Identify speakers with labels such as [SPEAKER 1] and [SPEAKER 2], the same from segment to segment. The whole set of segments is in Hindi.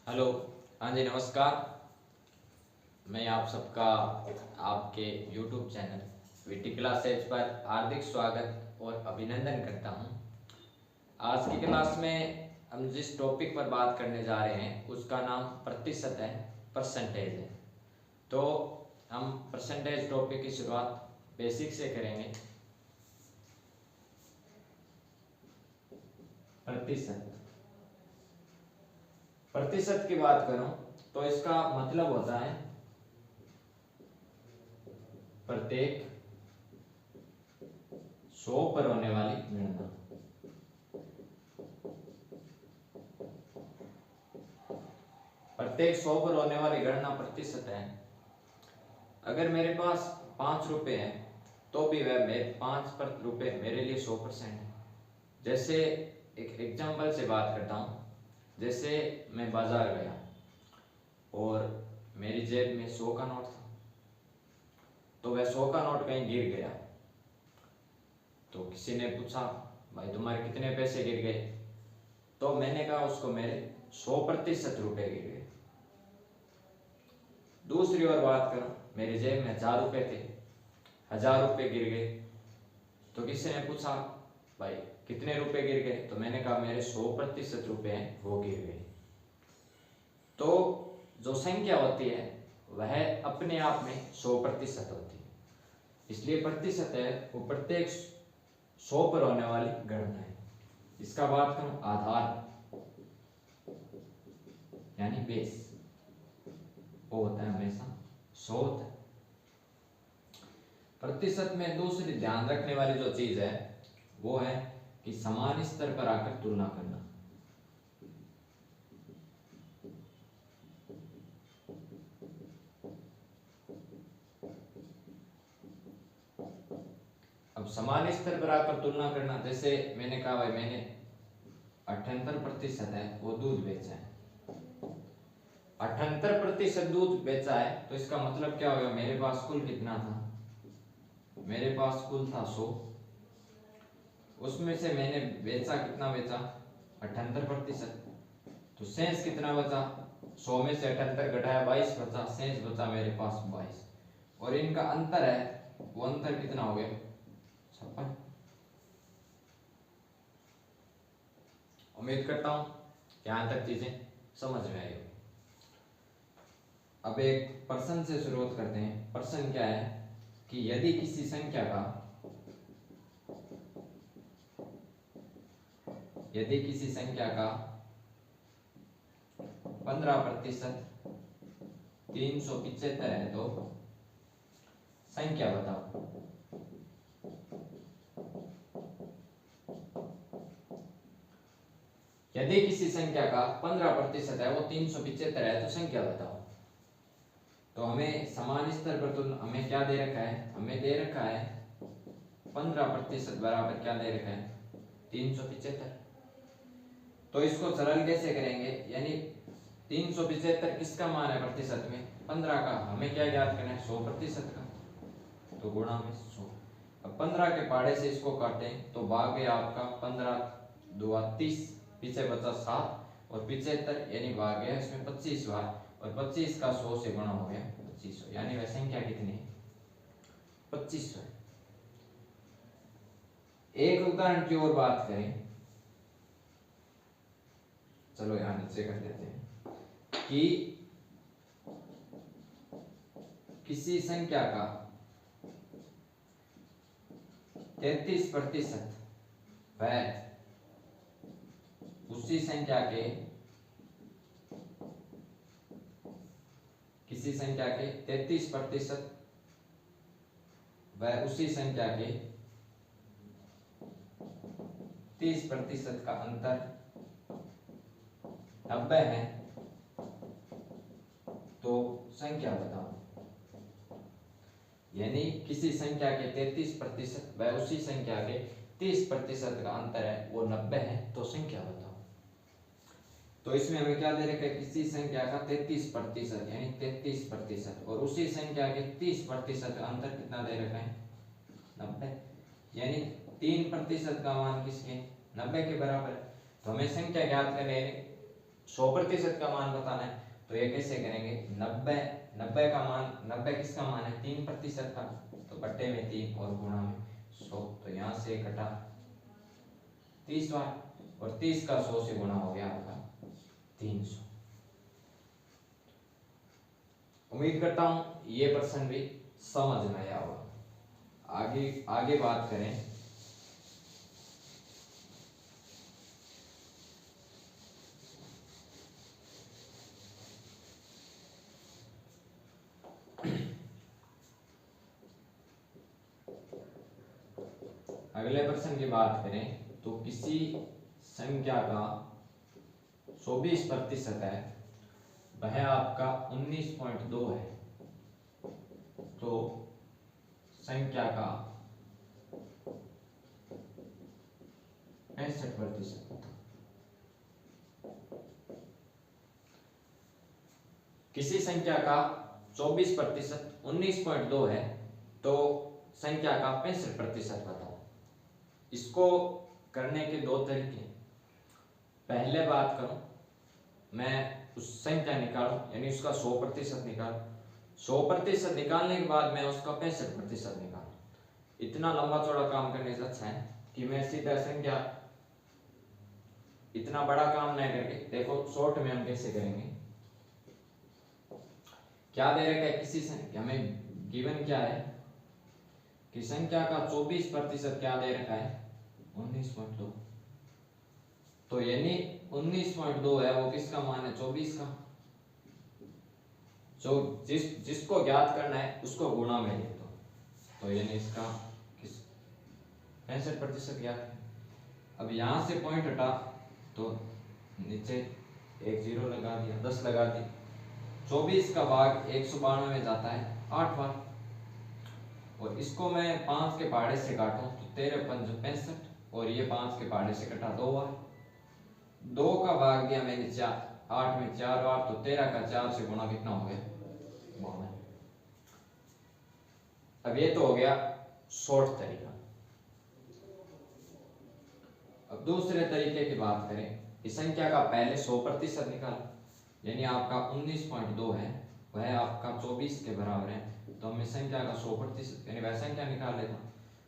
[SPEAKER 1] हेलो। हाँ जी, नमस्कार। मैं आप सबका आपके YouTube चैनल वीटी क्लासेज पर हार्दिक स्वागत और अभिनंदन करता हूँ। आज की क्लास में हम जिस टॉपिक पर बात करने जा रहे हैं उसका नाम प्रतिशत है, परसेंटेज है। तो हम परसेंटेज टॉपिक की शुरुआत बेसिक से करेंगे। प्रतिशत प्रतिशत की बात करूं तो इसका मतलब होता है प्रत्येक 100 पर होने वाली गणना। प्रत्येक 100 पर होने वाली गणना प्रतिशत है। अगर मेरे पास 5 रुपए हैं तो भी वह मेरे 5 रुपए मेरे लिए 100% है। जैसे एक एग्जांपल से बात करता हूँ। जैसे मैं बाजार गया और मेरी जेब में 100 का नोट था, तो वह 100 का नोट कहीं गिर गया। तो किसी ने पूछा, भाई तुम्हारे कितने पैसे गिर गए? तो मैंने कहा उसको मेरे 100% रुपए गिर गए। दूसरी ओर बात करूं, मेरी जेब में 1000 रुपए थे, 1000 रुपए गिर गए। तो किसी ने पूछा, भाई कितने रुपए गिर गए? तो मैंने कहा मेरे 100% रुपए हैं वो गिर गए। तो जो संख्या होती है वह अपने आप में 100% होती है, इसलिए प्रतिशत है वो प्रत्येक 100 पर होने वाली गणना है। इसका बात करूं आधार यानी बेस, वो होता है हमेशा 100 होता है। प्रतिशत में दूसरी ध्यान रखने वाली जो चीज है वो है कि समान स्तर पर आकर तुलना करना। अब समान स्तर पर आकर तुलना करना, जैसे मैंने कहा भाई मैंने 78% है वो दूध बेचा है, 78% दूध बेचा है, तो इसका मतलब क्या होगा? मेरे पास कुल कितना था? मेरे पास कुल था 100, उसमें से मैंने बेचा कितना बेचा? 78%। तो शेष कितना बचा? 100 में से 78 घटाया 22 बचा, शेष बचा मेरे पास 22। और इनका अंतर है, वो अंतर कितना हो गया? 56। उम्मीद करता हूं कि यहां तक चीजें समझ में आई होगी। अब एक प्रश्न से शुरुआत करते हैं। प्रश्न क्या है कि यदि किसी संख्या का 15% 375 है तो संख्या बताओ। यदि किसी संख्या का 15% है वो 375 है तो संख्या बताओ। तो हमें समान स्तर पर तुलना, हमें क्या दे रखा है? हमें दे रखा है 15% बराबर क्या दे रखा है? 375। तो इसको सरल कैसे करेंगे? यानी 375 किसका मान है प्रतिशत में? 15 का। हमें क्या ज्ञात करना है? 100% का। तो गुणा में 100। अब 15 के पहाड़े से इसको काटें तो भाग गया आपका 15 2 30, पीछे बचा 7 और 75 यानी भाग गया इसमें 25 बार, और 25 का 100 से गुणा हो गया 2500, यानी वह संख्या कितनी है? 2500 है। एक उदाहरण की ओर बात करें, चलो यहां नीचे कर देते हैं कि किसी संख्या का 33% वह उसी संख्या के किसी संख्या के 33% वह उसी संख्या के 30% का अंतर 90 है तो संख्या बताओ। यानी किसी संख्या के 33% वह उसी संख्या के 30% का अंतर है वो 90 है तो संख्या बताओ। तो इसमें हमें क्या दे रखा है? किसी संख्या का 33% यानी 33% और उसी संख्या के 30% का अंतर कितना दे रखा है? 90। यानी 3% का मान किसके? 90 के बराबर है। तो हमें संख्या ज्ञात करनी है 100% का मान बताना है तो ये कैसे करेंगे, 90 का मान, 90 किसका मान है, 3% का, तो बट्टे में 3 और गुणा में 100, तो यहाँ से कटा 30 बार, और 30 का 100 से गुणा हो गया आपका 300। उम्मीद करता हूं ये प्रश्न भी समझ में आया होगा। आगे आगे बात करें, अगले प्रश्न की बात करें तो किसी संख्या का 24% है, वह आपका 19.2 है, तो संख्या का 65%। किसी संख्या का 24% 19.2 है, तो संख्या का 65% बताओ। इसको करने के दो तरीके, पहले बात करूं, मैं उस संख्या निकालूं यानी उसका 100% निकालूं, 100% निकालने के बाद मैं उसका 65% निकालूं। इतना लंबा चौड़ा काम करने से अच्छा है कि मैं सीधा संख्या, इतना बड़ा काम नहीं करके, देखो शॉर्ट में हम कैसे करेंगे। क्या दे रखा है, किसी संख्या में गिवन क्या है कि संख्या का 24% क्या दे रखा है, 19.2, तो यानी 19.2 है वो किसका मान है, 24 का, जो जिसको ज्ञात करना है उसको गुणा में लिख दो, तो यानी इसका किस 65% ज्ञात है। अब यहाँ से पॉइंट हटा तो नीचे एक जीरो लगा दिया, 10 लगा दी, 24 का भाग 192 में जाता है 8 बार, और इसको मैं 5 के पहाड़े से काटूं तो 13 पंज 65, और ये 5 के पहाड़े से कटा 2 बार, 2 का भाग दिया मैंने 8 में 4 बार, तो 13 का 4 से गुणा कितना हो गया, 52। अब ये तो हो गया शॉर्ट तरीका। अब दूसरे तरीके की बात करें, इस संख्या का पहले 100% निकाला, यानी आपका 19.2 है, वह आपका 24 के बराबर है, तो हमें संख्या का 100% यानी वह संख्या निकाल लेता,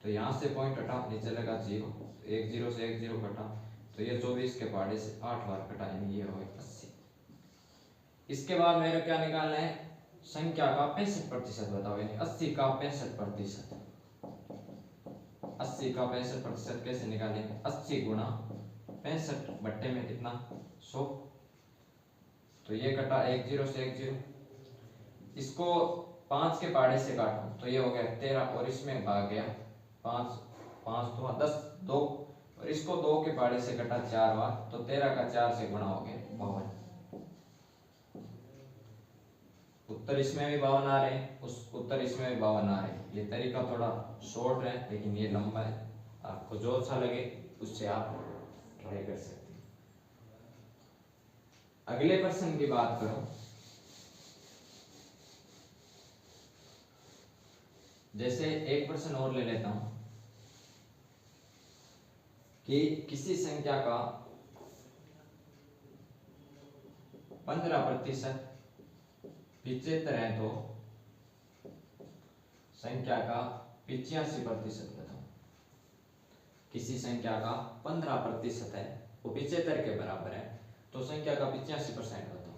[SPEAKER 1] तो यहाँ से पॉइंट हटा, नीचे लगा जीरो, एक जीरो से एक जीरो कटा, तो ये 24 के पहाड़े से 8 बार कटा, यानी ये हो गया 80। इसके बाद मेरे क्या निकालना है, संख्या का 65% बताओ, यानी 80 का 65%। 80 का 65% कैसे निकालेंगे, 80 गुणा 65 बट्टे में कितना 100, तो ये कटा एक जीरो से एक जीरो, इसको 5 के पहाड़े से काटो तो ये हो गया 13, और इसमें भाग गया 5, 5 तो 10 2, और इसको 2 के पहाड़े से कटा 4 बार, तो 13 का 4 से गुणा हो गया 52। उत्तर इसमें भी 52 आ रहे हैं, उस उत्तर इसमें भी 52 आ रहे हैं। ये तरीका थोड़ा शॉर्ट है लेकिन ये लंबा है, आपको जो अच्छा लगे उससे आप ट्राई कर सकते हैं। अगले प्रश्न की बात करो, जैसे एक प्रश्न और ले लेता हूं कि किसी संख्या का 15% 75 है, तो संख्या का 85% बताओ। किसी संख्या का 15% है, वो 75 के बराबर है, तो संख्या का 85% बताओ।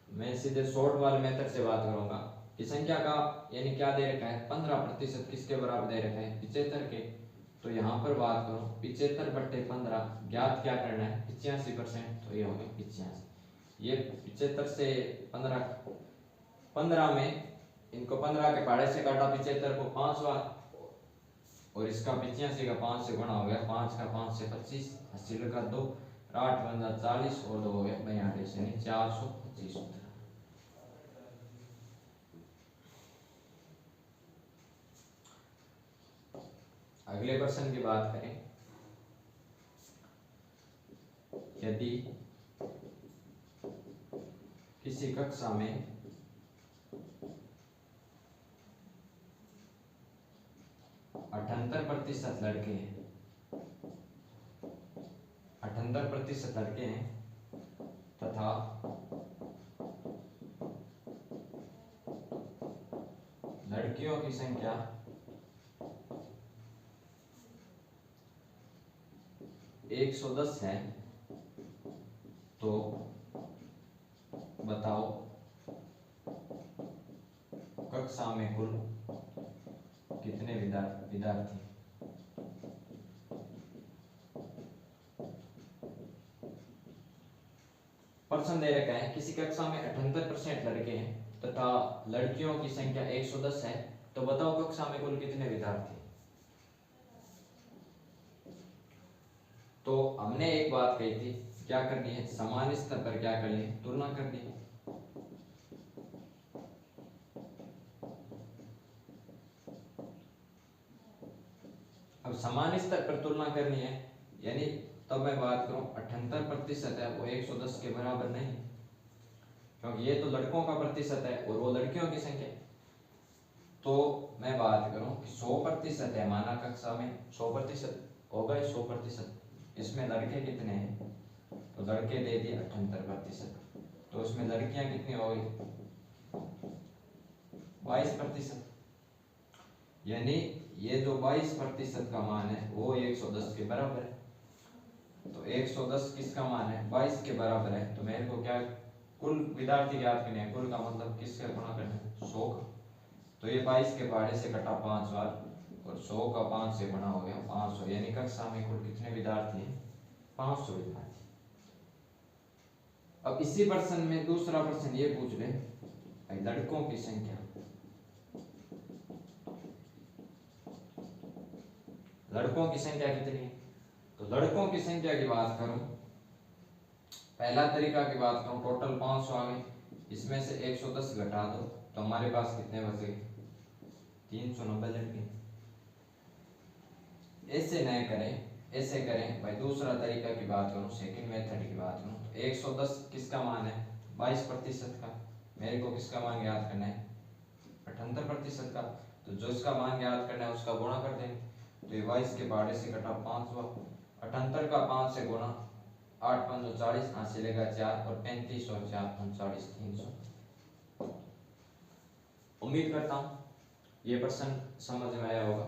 [SPEAKER 1] मैं सीधे शॉर्ट वाले मेथड से बात करूंगा कि संख्या का यानी क्या दे रखा है, 15% किसके बराबर दे रखा है, 75 के, तो यहाँ पर बात करो 75 बट्टे 15, ज्ञात क्या करना है 85%, तो ये हो गया 85। ये 75 से 15 में इनको 15 के पहाड़े से काटा 75 को 5 बार, और इसका 85 का 5 से गुणा हो गया, 5 का 5 से 25, 80 लगा 2, 8 पंजा 40 और 2 हो गया 42, यानी 425 उत्तर। अगले प्रश्न की बात करें, यदि किसी कक्षा में 78% लड़के हैं, 78% लड़के हैं तथा 100 की संख्या 110 है, तो बताओ कक्षा में कुल कितने विद्यार्थी। प्रश्न दे रखा है किसी कक्षा में 78% लड़के हैं तथा लड़कियों की संख्या 110 है, तो बताओ कक्षा में कुल कितने विद्यार्थी। तो हमने एक बात कही थी, क्या करनी है, समान स्तर पर क्या करनी है, तुलना करनी है। अब समान स्तर पर तुलना करनी है, यानी तब मैं बात करूं 78% है वो 110 के बराबर नहीं, क्योंकि ये तो लड़कों का प्रतिशत है और वो लड़कियों की संख्या। तो मैं बात करूं कि 100% है माना कक्षा में 100% हो गए 100%, इसमें लड़के कितने हैं, तो लड़के दे दिए 78%, तो उसमें लड़कियां कितनी हो गई 22%, यानी ये जो 22% का मान है वो 110 के बराबर है। तो 110 किसका मान है, 22 के बराबर है, तो मेरे को क्या कुल विद्यार्थी ज्ञात करने हैं, कुल का मतलब किससे गुणा करना है 100 का। तो ये 22 के पहाड़े से कटा 5 बार और 100 का 5 से गुणा हो गया 500, यानी कक्षा में कुल कितने विद्यार्थी हैं 500 विद्यार्थी। अब इसी प्रश्न में दूसरा प्रश्न ये पूछ ले लड़कों की संख्या, लड़कों की संख्या कितनी है, तो लड़कों की संख्या की बात करूं, पहला तरीका की बात करूं, टोटल 500 आ गए, इसमें से 110 घटा दो तो हमारे पास कितने बचे 390 लड़के। ऐसे नहीं करें, ऐसे करें भाई, दूसरा तरीका की बात करूं, सेकंड मेथड की बात करूं, तो 110 किसका मान है 22% का, मेरे को किसका मान ज्ञात करना है 78% का, तो जो इसका मान ज्ञात करना है उसका गुणा कर देंगे, तो ये 22 के पहाड़े से कटा 5 हुआ, 78 का 5 से गुणा 8 5 40, हाथ से लेगा 4 और 35 और 4 39 300। उम्मीद करता हूँ ये प्रश्न समझ में आया होगा।